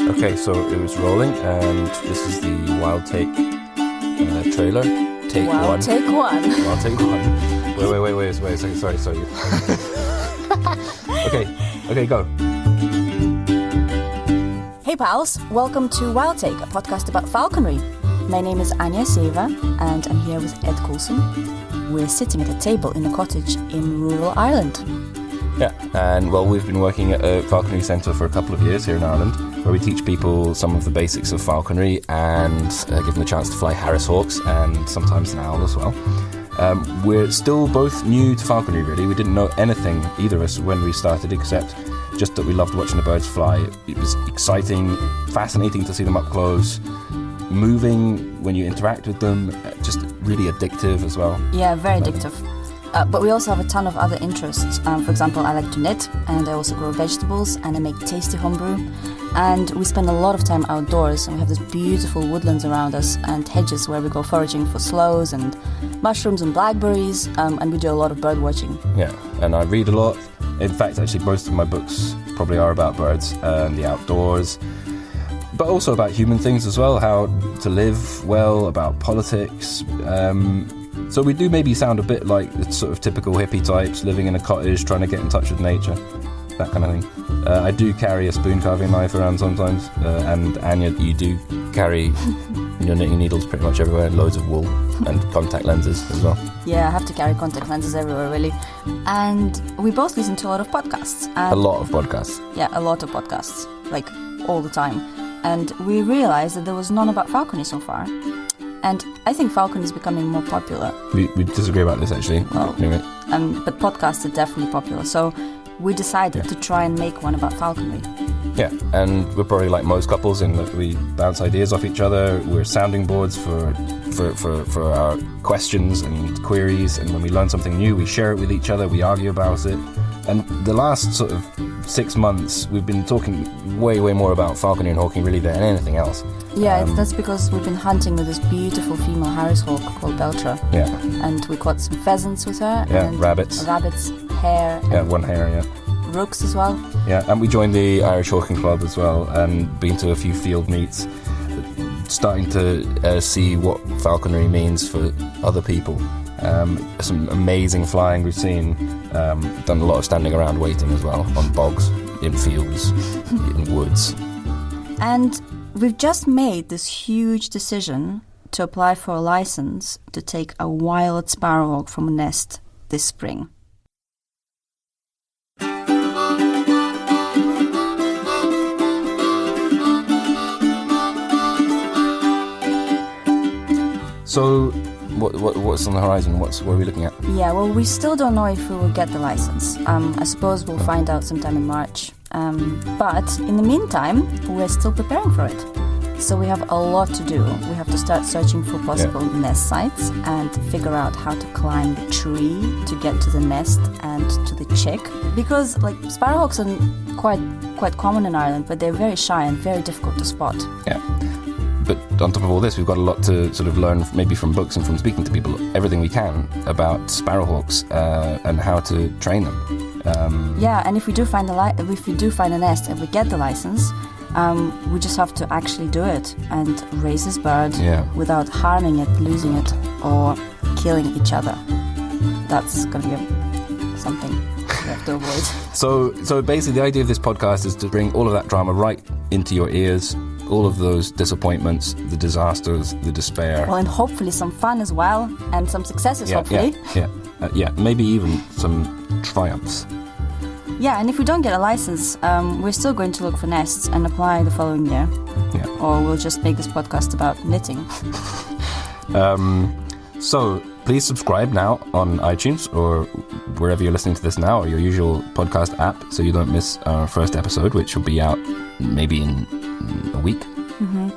Okay, so it was rolling, and this is the Wild Take trailer. Take Wild one. Take one. Wild Take one. Wait a second. Sorry. Okay, go. Hey pals, welcome to Wild Take, a podcast about falconry. My name is Anya Seva, and I'm here with Ed Coulson. We're sitting at a table in a cottage in rural Ireland. Yeah, and well, we've been working at a falconry centre for a couple of years here in Ireland, where we teach people some of the basics of falconry and give them a chance to fly Harris hawks and sometimes an owl as well. We're still both new to falconry, really. We didn't know anything, either of us, when we started, except just that we loved watching the birds fly. It was exciting, fascinating to see them up close, moving when you interact with them, just really addictive as well. Yeah, very addictive. But we also have a ton of other interests. For example, I like to knit, and I also grow vegetables, and I make tasty homebrew. And we spend a lot of time outdoors, and we have these beautiful woodlands around us and hedges where we go foraging for sloes and mushrooms and blackberries, and we do a lot of bird watching. Yeah, and I read a lot. In fact, actually, most of my books probably are about birds and the outdoors, but also about human things as well, how to live well, about politics. So we do maybe sound a bit like the sort of typical hippie types living in a cottage trying to get in touch with nature, that kind of thing. I do carry a spoon carving knife around sometimes, and Anya, you do carry your knitting needles pretty much everywhere, and loads of wool and contact lenses as well. Yeah, I have to carry contact lenses everywhere, really. And we both listen to a lot of podcasts. A lot of podcasts. Yeah, a lot of podcasts, like all the time. And we realized that there was none about falconry so far. And I think falconry is becoming more popular. We disagree about this, actually. Well, anyway. But podcasts are definitely popular. So we decided to try and make one about falconry. Yeah, and we're probably like most couples in that we bounce ideas off each other. We're sounding boards for our questions and queries. And when we learn something new, we share it with each other. We argue about it. And the last sort of 6 months, we've been talking way more about falconry and hawking really than anything else. Yeah, that's because we've been hunting with this beautiful female Harris hawk called Beltra. Yeah. And we caught some pheasants with her. Yeah, and rabbits, hare. Yeah, one hare, yeah. Rooks as well. Yeah, and we joined the Irish Hawking Club as well and been to a few field meets, starting to see what falconry means for other people. Some amazing flying we've seen, done a lot of standing around waiting as well, on bogs, in fields, in woods. And we've just made this huge decision to apply for a license to take a wild sparrowhawk from a nest this spring. So, what's on the horizon? What are we looking at? Yeah, well, we still don't know if we will get the license. I suppose we'll find out sometime in March. But in the meantime, we're still preparing for it. So we have a lot to do. We have to start searching for possible nest sites and figure out how to climb the tree to get to the nest and to the chick. Because sparrowhawks are quite common in Ireland, but they're very shy and very difficult to spot. Yeah. But on top of all this, we've got a lot to sort of learn, maybe from books and from speaking to people, everything we can about sparrowhawks and how to train them. Yeah, and if we do find a nest and we get the license, we just have to actually do it and raise this bird without harming it, losing it, or killing each other. That's going to be something we have to avoid. So basically, the idea of this podcast is to bring all of that drama right into your ears. All of those disappointments, the disasters, the despair. Well, and hopefully some fun as well, and some successes, hopefully. Yeah, maybe even some triumphs. Yeah, and if we don't get a license, we're still going to look for nests and apply the following year. Yeah. Or we'll just make this podcast about knitting. So please subscribe now on iTunes or wherever you're listening to this now, or your usual podcast app, so you don't miss our first episode, which will be out maybe in a week. Mm-hmm.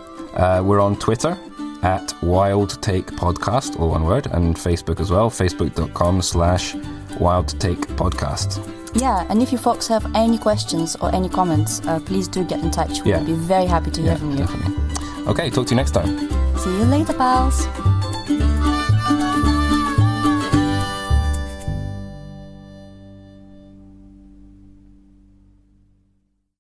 We're on Twitter at Wild Take Podcast, all one word, and Facebook as well, facebook.com/Wild Take Podcast. Yeah, and if you folks have any questions or any comments, please do get in touch. We'll be very happy to hear from you. Definitely. Okay, talk to you next time. See you later, pals.